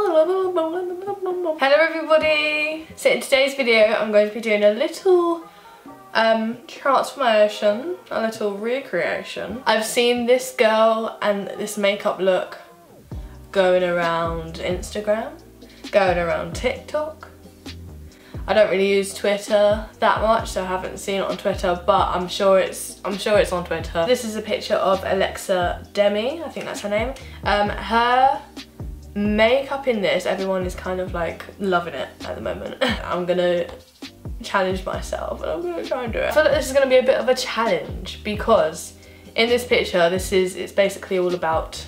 Hello everybody! So in today's video I'm going to be doing a little transformation, a little recreation. I've seen this girl and this makeup look going around Instagram, going around TikTok. I don't really use Twitter that much, so I haven't seen it on Twitter, but I'm sure it's on Twitter. This is a picture of DEMIE, I think that's her name. Her makeup in this, everyone is kind of like loving it at the moment. I'm gonna challenge myself and I'm gonna try and do it. I feel like this is gonna be a bit of a challenge because in this picture, it's basically all about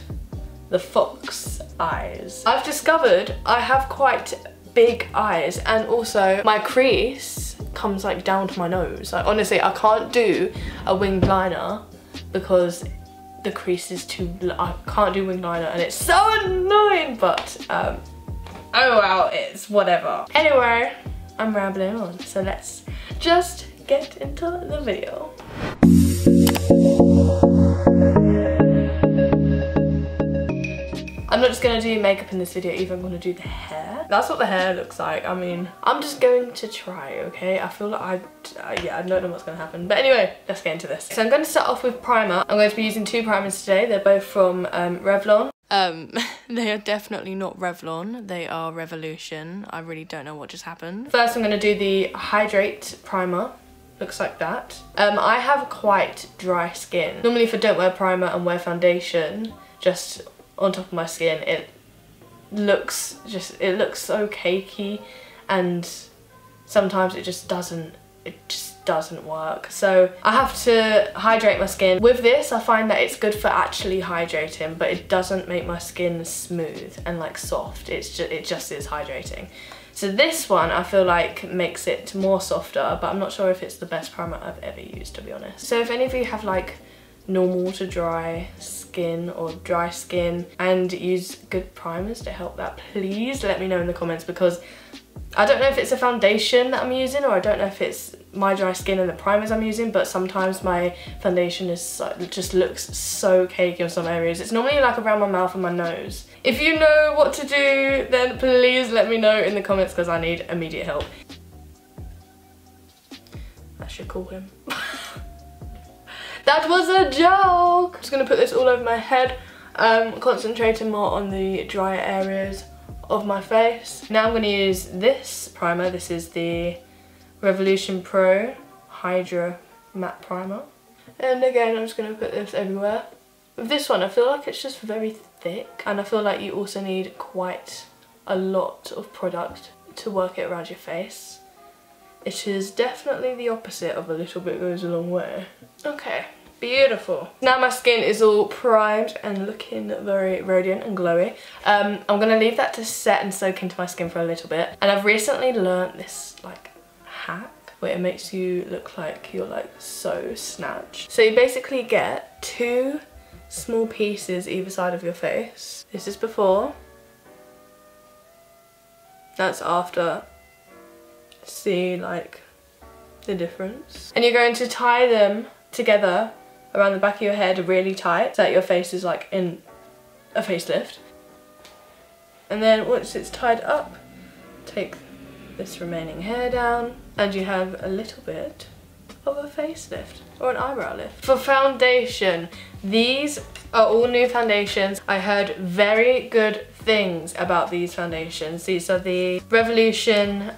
the fox eyes. I've discovered I have quite big eyes, and also my crease comes like down to my nose. Like honestly, I can't do a winged liner because the crease is too, I can't do winged liner and it's so annoying, but oh well, it's whatever. Anyway, I'm rambling on, so let's just get into the video. I'm not just gonna do makeup in this video either, I'm gonna do the hair. That's what the hair looks like. I mean, I'm just going to try, okay? I feel like yeah, I don't know what's gonna happen. But anyway, let's get into this. So I'm gonna start off with primer. I'm going to be using two primers today. They're both from Revlon. They are definitely not Revlon, they are Revolution. I really don't know what just happened. First I'm gonna do the Hydrate primer. Looks like that. I have quite dry skin. Normally if I don't wear primer and wear foundation, just on top of my skin, it looks so cakey, and sometimes it just doesn't work. So I have to hydrate my skin. With this, I find that it's good for actually hydrating, but it doesn't make my skin smooth and like soft. It just is hydrating. So this one I feel like makes it more softer, but I'm not sure if it's the best primer I've ever used, to be honest. So if any of you have like normal to dry skin or dry skin and use good primers to help that, please let me know in the comments, because I don't know if it's a foundation that I'm using, or I don't know if it's my dry skin and the primers I'm using, but sometimes my foundation just looks so cakey in some areas. It's normally like around my mouth and my nose. If you know what to do, then please let me know in the comments, because I need immediate help. I should call him. That was a joke! I'm just gonna put this all over my head, concentrating more on the drier areas of my face. Now I'm gonna use this primer. This is the Revolution Pro Hydra Matte Primer. And again, I'm just gonna put this everywhere. With this one, I feel like it's just very thick, and I feel like you also need quite a lot of product to work it around your face. It is definitely the opposite of a little bit goes a long way. Okay, beautiful. Now my skin is all primed and looking very radiant and glowy. I'm gonna leave that to set and soak into my skin for a little bit. And I've recently learnt this like hack where it makes you look like you're like so snatched. So you basically get two small pieces either side of your face. This is before. That's after. See like the difference, and you're going to tie them together around the back of your head really tight so that your face is like in a facelift. And then once it's tied up, take this remaining hair down and you have a little bit of a facelift or an eyebrow lift. For foundation, these are all new foundations. I heard very good things about these foundations. These are the Revolution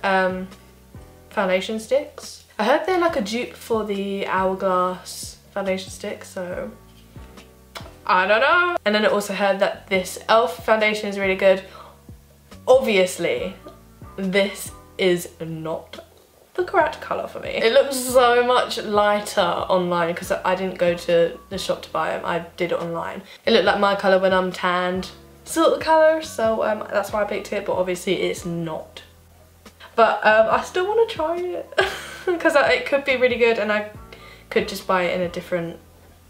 foundation sticks. I heard they're like a dupe for the Hourglass foundation stick, so I don't know. And then I also heard that this e.l.f. foundation is really good. Obviously, this is not the correct colour for me. It looks so much lighter online because I didn't go to the shop to buy them, I did it online. It looked like my colour when I'm tanned sort of colour, so that's why I picked it, but obviously it's not. But I still want to try it because it could be really good, and I could just buy it in a different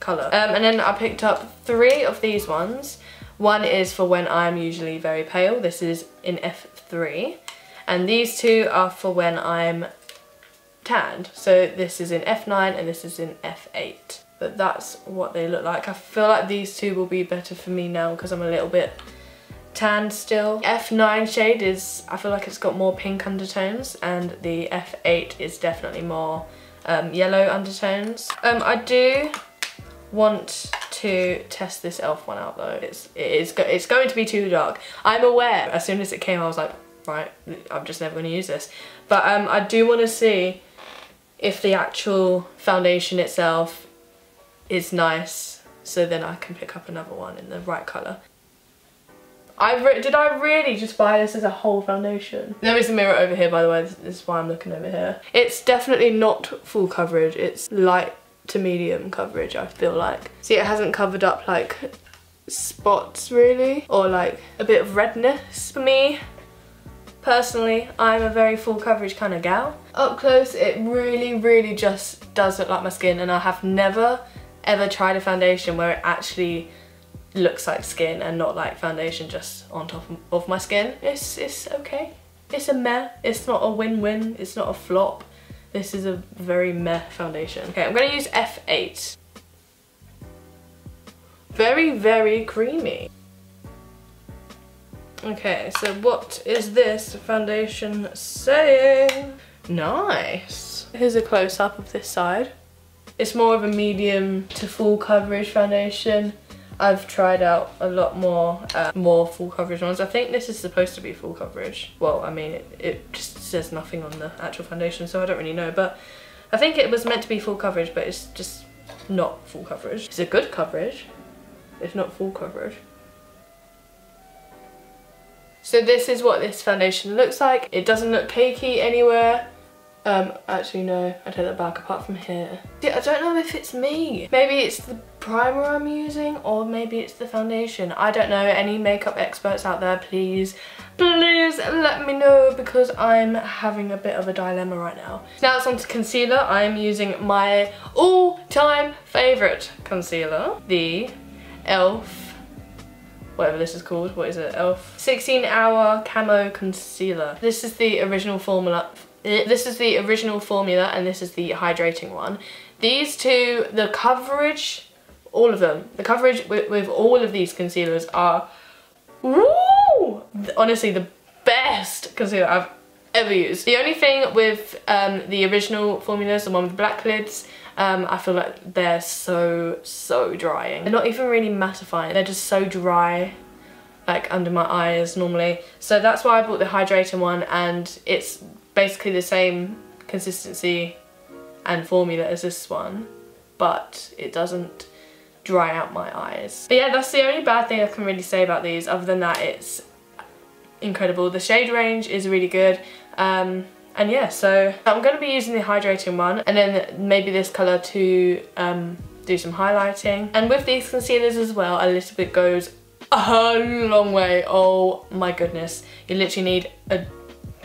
colour. And then I picked up 3 of these ones. One is for when I'm usually very pale. This is in F3. And these 2 are for when I'm tanned. So this is in F9 and this is in F8. But that's what they look like. I feel like these 2 will be better for me now because I'm a little bit tan still. F9 shade is, I feel like it's got more pink undertones, and the F8 is definitely more yellow undertones. I do want to test this e.l.f. one out though. It's going to be too dark. I'm aware. As soon as it came I was like, right, I'm just never going to use this. But I do want to see if the actual foundation itself is nice, so then I can pick up another one in the right colour. Did I really just buy this as a whole foundation? There is a mirror over here, by the way. This is why I'm looking over here. It's definitely not full coverage. It's light to medium coverage, I feel like. See, it hasn't covered up like spots really, or like a bit of redness. For me, personally, I'm a very full coverage kind of gal. Up close, it really just does look like my skin, and I have never ever tried a foundation where it actually looks like skin and not like foundation just on top of my skin. It's okay. It's a meh. It's not a win-win. It's not a flop. This is a very meh foundation. Okay, I'm gonna use F8. Very creamy. Okay, so what is this foundation saying? Nice. Here's a close-up of this side. It's more of a medium to full coverage foundation. I've tried out a lot more full coverage ones. I think this is supposed to be full coverage. Well, I mean, it just says nothing on the actual foundation, so I don't really know. But I think it was meant to be full coverage, but it's just not full coverage. It's a good coverage. It's not full coverage. So this is what this foundation looks like. It doesn't look cakey anywhere. Actually no, I take that back, apart from here. See, I don't know if it's me. Maybe it's the primer I'm using, or maybe it's the foundation. I don't know. Any makeup experts out there, please let me know, because I'm having a bit of a dilemma right now. Now it's on to concealer. I'm using my all-time favourite concealer, the e.l.f. whatever this is called. What is it? e.l.f. 16-hour Camo Concealer. This is the original formula. This is the original formula, and this is the hydrating one. These two, the coverage, all of them, the coverage with all of these concealers are, woo! Honestly, the best concealer I've ever used. The only thing with the original formulas, the one with black lids, I feel like they're so drying. They're not even really mattifying, they're just so dry, like under my eyes normally. So that's why I bought the hydrating one, and it's basically the same consistency and formula as this one, but it doesn't dry out my eyes. But yeah, that's the only bad thing I can really say about these. Other than that, it's incredible. The shade range is really good. And yeah, so I'm going to be using the hydrating one, and then maybe this colour to do some highlighting. And with these concealers as well, a little bit goes a long way. Oh my goodness. You literally need a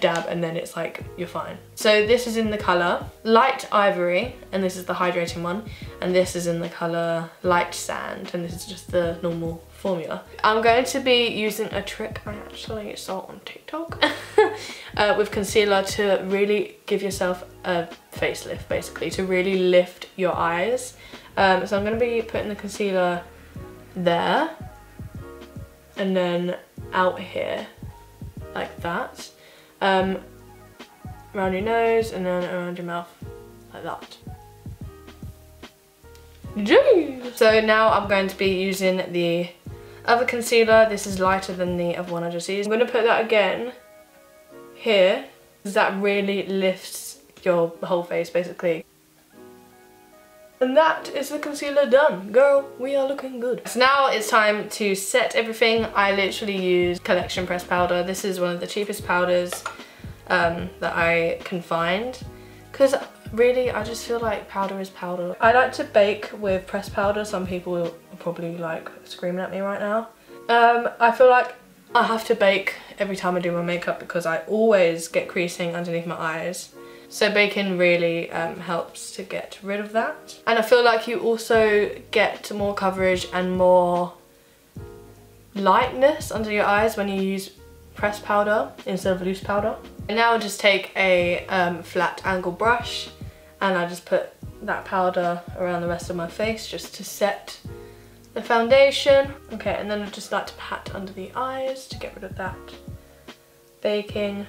dab and then it's like you're fine. So this is in the colour Light Ivory, and this is the hydrating one, and this is in the colour Light Sand, and this is just the normal formula. I'm going to be using a trick I actually saw on TikTok with concealer to really give yourself a facelift, basically, to really lift your eyes. So I'm going to be putting the concealer there and then out here like that. Around your nose and then around your mouth like that. Jeez. So now I'm going to be using the other concealer. This is lighter than the other one I just used. I'm going to put that again here, because that really lifts your whole face basically. And that is the concealer done. Girl, we are looking good. So now it's time to set everything. I literally use collection pressed powder. This is one of the cheapest powders that I can find, because really I just feel like powder is powder. I like to bake with pressed powder. Some people are probably like screaming at me right now. I feel like I have to bake every time I do my makeup because I always get creasing underneath my eyes. So baking really helps to get rid of that. And I feel like you also get more coverage and more lightness under your eyes when you use pressed powder instead of loose powder. And now I'll just take a flat angle brush and I just put that powder around the rest of my face just to set the foundation. Okay, and then I just like to pat under the eyes to get rid of that baking.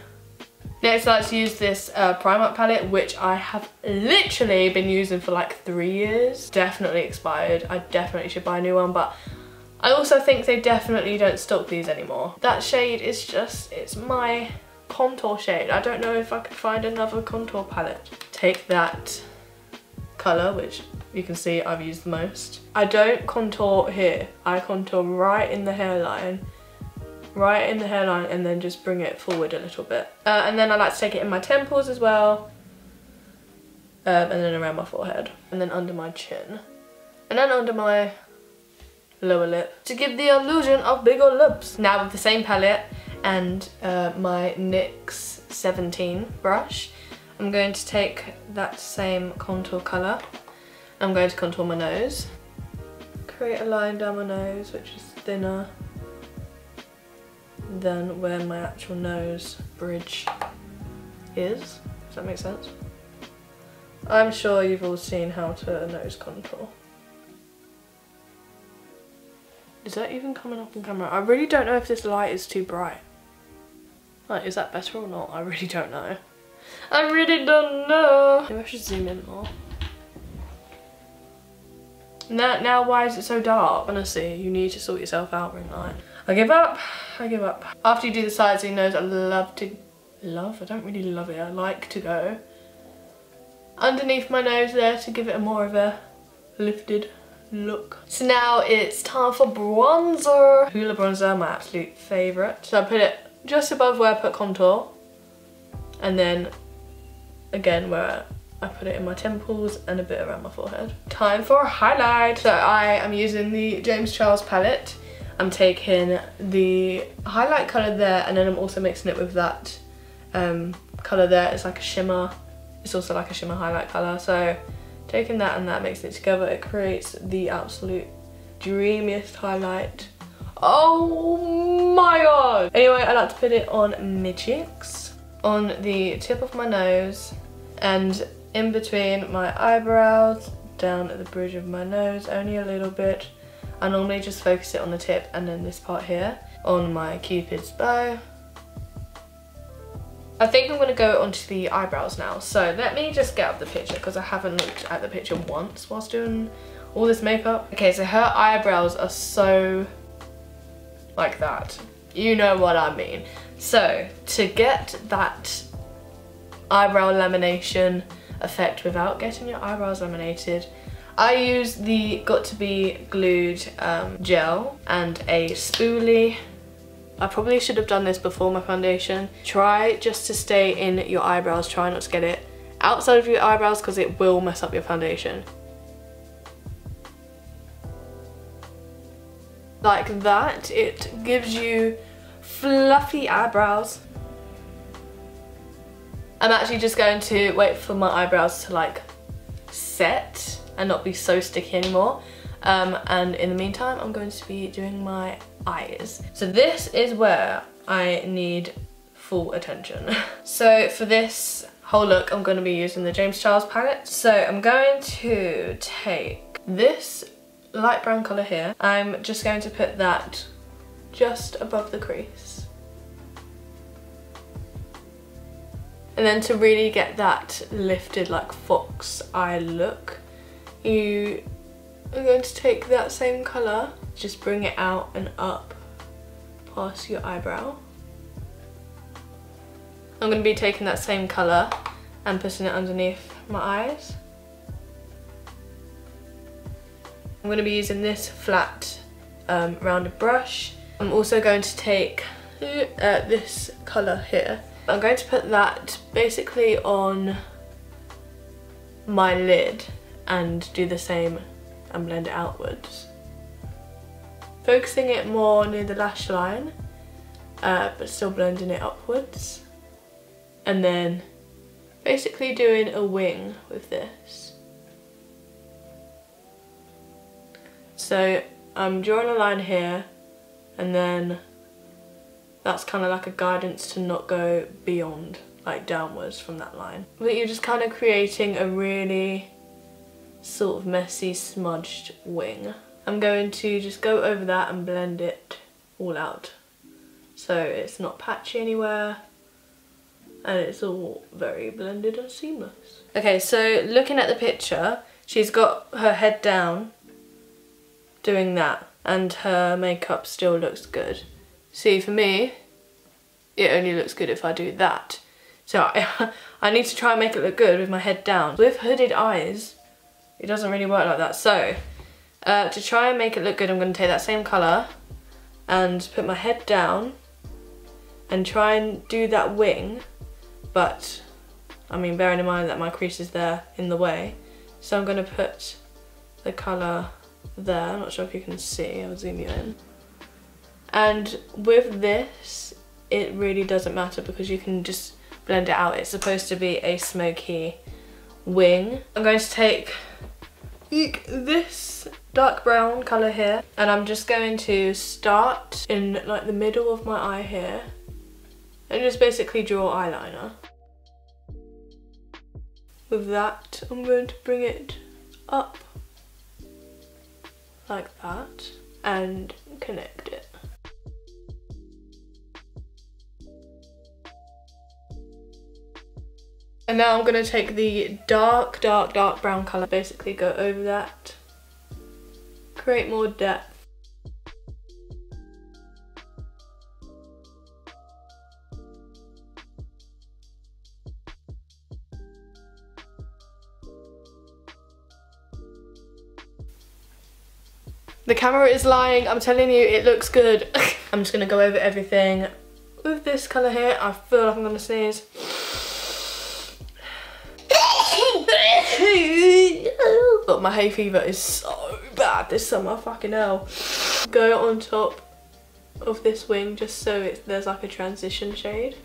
Next, I like to use this Primark palette, which I have literally been using for like 3 years. Definitely expired. I definitely should buy a new one, but I also think they definitely don't stock these anymore. That shade is just, it's my contour shade. I don't know if I could find another contour palette. Take that colour, which you can see I've used the most. I don't contour here. I contour right in the hairline. Right in the hairline, and then just bring it forward a little bit. And then I like to take it in my temples as well. And then around my forehead. And then under my chin. And then under my lower lip. To give the illusion of bigger lips. Now with the same palette and my NYX 17 brush, I'm going to take that same contour colour. I'm going to contour my nose. Create a line down my nose, which is thinner than where my actual nose bridge is. Does that make sense? I'm sure you've all seen how to nose contour. Is that even coming up on camera? I really don't know if this light is too bright. Like, is that better or not? I really don't know. I really don't know. Maybe I should zoom in more. Now why is it so dark? Honestly, you need to sort yourself out, ring light. I give up. I give up. After you do the sides of your nose, I don't really love it. I like to go underneath my nose there to give it a more of a lifted look. So now it's time for bronzer. Hoola bronzer, my absolute favourite. So I put it just above where I put contour, and then again where I put it in my temples and a bit around my forehead. Time for a highlight. So I am using the James Charles palette. I'm taking the highlight colour there, and then I'm also mixing it with that colour there. It's like a shimmer. It's also like a shimmer highlight colour. So taking that and that, mixing it together, it creates the absolute dreamiest highlight. Oh my god! Anyway, I like to put it on mid cheeks, on the tip of my nose, and in between my eyebrows, down at the bridge of my nose, only a little bit. I normally just focus it on the tip, and then this part here on my Cupid's bow. I think I'm going to go onto the eyebrows now. So let me just get up the picture, because I haven't looked at the picture once whilst doing all this makeup. Okay, so her eyebrows are so like that. You know what I mean. So to get that eyebrow lamination effect without getting your eyebrows laminated, I use the Got To Be Glued gel and a spoolie. I probably should have done this before my foundation. Try just to stay in your eyebrows. Try not to get it outside of your eyebrows, because it will mess up your foundation. Like that, it gives you fluffy eyebrows. I'm actually just going to wait for my eyebrows to like set and not be so sticky anymore. And in the meantime, I'm going to be doing my eyes. So this is where I need full attention. So for this whole look, I'm going to be using the James Charles palette. So I'm going to take this light brown colour here. I'm just going to put that just above the crease. And then to really get that lifted like fox eye look, you are going to take that same colour, just bring it out and up past your eyebrow. I'm going to be taking that same colour and putting it underneath my eyes. I'm going to be using this flat rounded brush. I'm also going to take this colour here. I'm going to put that basically on my lid and do the same and blend it outwards. Focusing it more near the lash line, but still blending it upwards. And then basically doing a wing with this. So I'm drawing a line here, and then that's kind of like a guidance to not go beyond, like downwards from that line. But you're just kind of creating a really sort of messy smudged wing I'm going to just go over that and blend it all out. So it's not patchy anywhere and it's all very blended and seamless. Okay, so looking at the picture, she's got her head down doing that and her makeup still looks good. See, for me, it only looks good if I do that. So I need to try and make it look good with my head down. With hooded eyes, it doesn't really work like that. So to try and make it look good, I'm going to take that same colour and put my head down and try and do that wing, but I mean bearing in mind that my crease is there in the way, so I'm going to put the colour there. I'm not sure if you can see, I'll zoom you in. And with this, it really doesn't matter because you can just blend it out. It's supposed to be a smoky wing. I'm going to take this dark brown colour here and I'm just going to start in like the middle of my eye here and just basically draw eyeliner. With that, I'm going to bring it up like that and connect it. And now I'm going to take the dark brown colour, basically go over that, create more depth. The camera is lying, I'm telling you, it looks good. I'm just going to go over everything with this colour here. I feel like I'm going to sneeze. But my hay fever is so bad this summer, fucking hell. Go on top of this wing just so there's like a transition shade.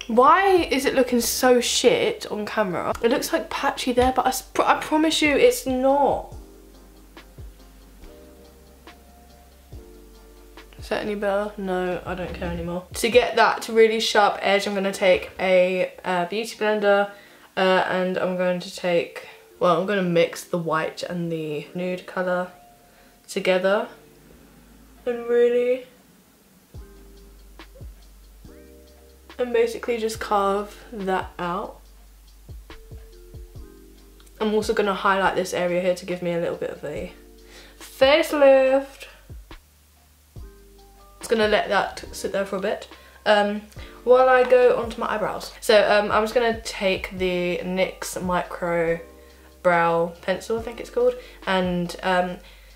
Why is it looking so shit on camera? It looks like patchy there, but I promise you it's not. Is that any better? No, I don't care anymore. To get that really sharp edge, I'm going to take a beauty blender and I'm going to take, well, I'm going to mix the white and the nude colour together and basically just carve that out. I'm also going to highlight this area here to give me a little bit of a facelift. Just going to let that sit there for a bit while I go onto my eyebrows. So I'm just going to take the NYX Micro Brow Pencil, I think it's called, and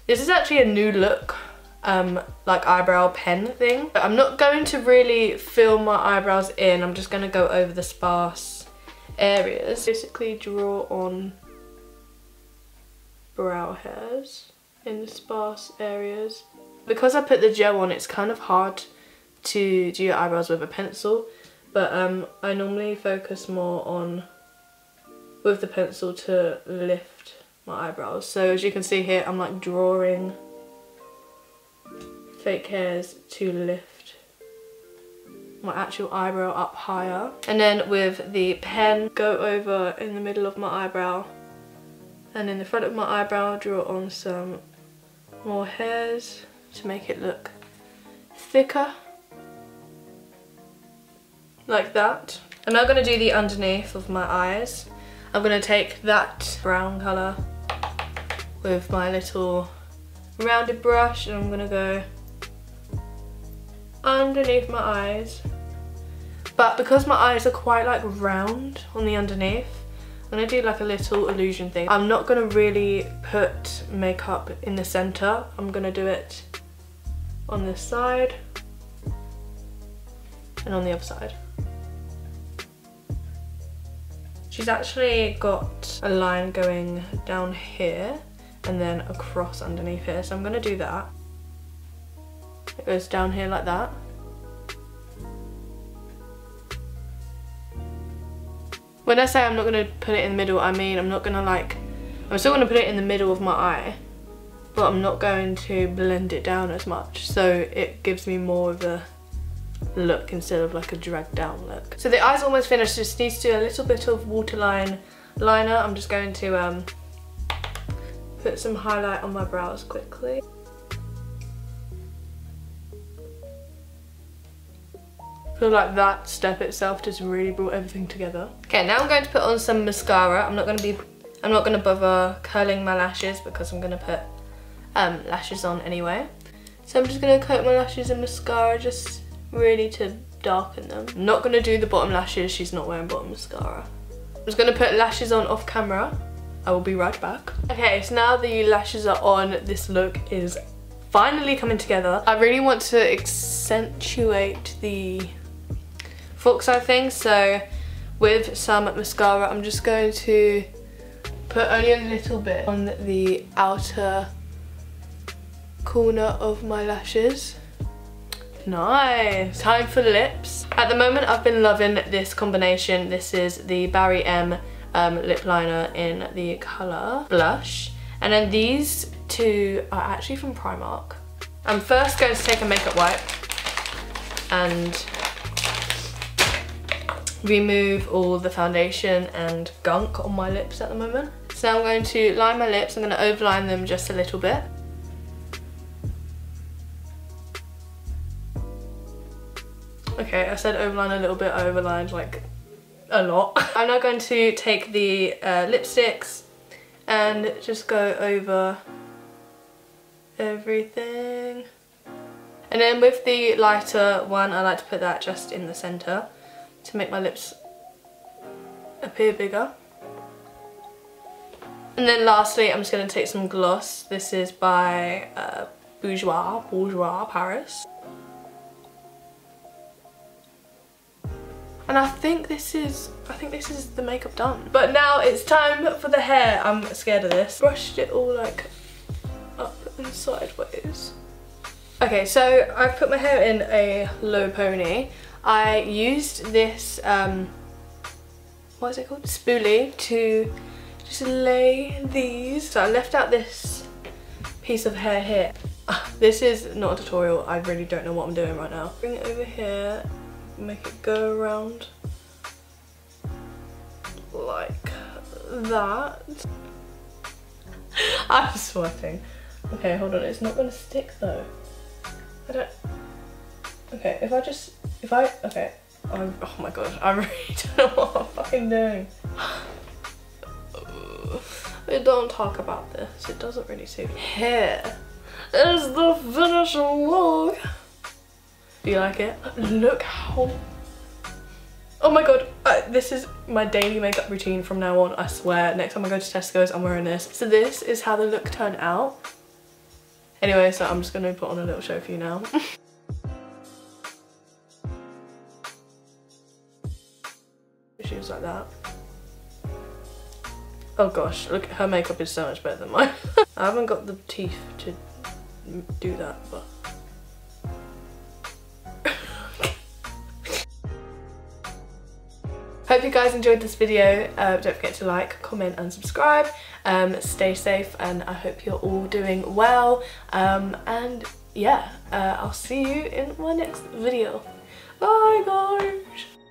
this is actually a new look like eyebrow pen thing. I'm not going to really fill my eyebrows in, I'm just going to go over the sparse areas. Basically draw on brow hairs in the sparse areas. Because I put the gel on, it's kind of hard to do your eyebrows with a pencil, but I normally focus more on with the pencil to lift my eyebrows. So as you can see here, I'm like drawing fake hairs to lift my actual eyebrow up higher. And then with the pen, go over in the middle of my eyebrow and in the front of my eyebrow draw on some more hairs to make it look thicker, like that. I'm now going to do the underneath of my eyes. I'm going to take that brown colour with my little rounded brush and I'm going to go underneath my eyes. But because my eyes are quite like round on the underneath, I'm going to do like a little illusion thing. I'm not going to really put makeup in the centre, I'm going to do it on this side and on the other side. She's actually got a line going down here and then across underneath here, so I'm going to do that. It goes down here like that. When I say I'm not going to put it in the middle, I mean I'm not going to like, I'm still going to put it in the middle of my eye, but I'm not going to blend it down as much, so it gives me more of a look instead of like a dragged down look. So the eye's almost finished, just needs to do a little bit of waterline liner. I'm just going to put some highlight on my brows quickly. I feel like that step itself just really brought everything together. Okay, now I'm going to put on some mascara. I'm not going to bother curling my lashes because I'm going to put lashes on anyway. So I'm just going to coat my lashes in mascara just really to darken them. I'm not going to do the bottom lashes. She's not wearing bottom mascara. I'm just going to put lashes on off camera. I will be right back. Okay, so now the lashes are on, this look is finally coming together. I really want to accentuate the fox eye thing, so with some mascara I'm just going to put only a little bit on the outer corner of my lashes. Nice. Time for lips. At the moment I've been loving this combination. This is the Barry M lip liner in the colour Blush, and then these two are actually from Primark. I'm first going to take a makeup wipe and remove all the foundation and gunk on my lips at the moment. So now I'm going to line my lips. I'm going to overline them just a little bit. Okay, I said overline a little bit, I overlined like a lot. I'm now going to take the lipsticks and just go over everything. And then with the lighter one, I like to put that just in the centre to make my lips appear bigger. And then lastly, I'm just going to take some gloss. This is by Bourjois Paris. And I think this is the makeup done. But now it's time for the hair. I'm scared of this. Brushed it all like up and sideways. Okay, so I've put my hair in a low pony. I used this, what is it called? Spoolie to just lay these. So I left out this piece of hair here. This is not a tutorial. I really don't know what I'm doing right now. Bring it over here. Make it go around like that. I'm sweating. Okay, hold on, it's not gonna stick though. Okay, oh my god, I really don't know what I'm fucking doing. Don't talk about this, it doesn't really suit me. Here is the finished look. Do you like it? Look how... Oh my god, this is my daily makeup routine from now on, I swear. Next time I go to Tesco's, I'm wearing this. So this is how the look turned out. Anyway, so I'm just going to put on a little show for you now. She was like that. Oh gosh, look, her makeup is so much better than mine. I haven't got the teeth to do that, but... Hope you guys enjoyed this video. Don't forget to like, comment and subscribe. Stay safe and I hope you're all doing well. And yeah, I'll see you in my next video. Bye guys!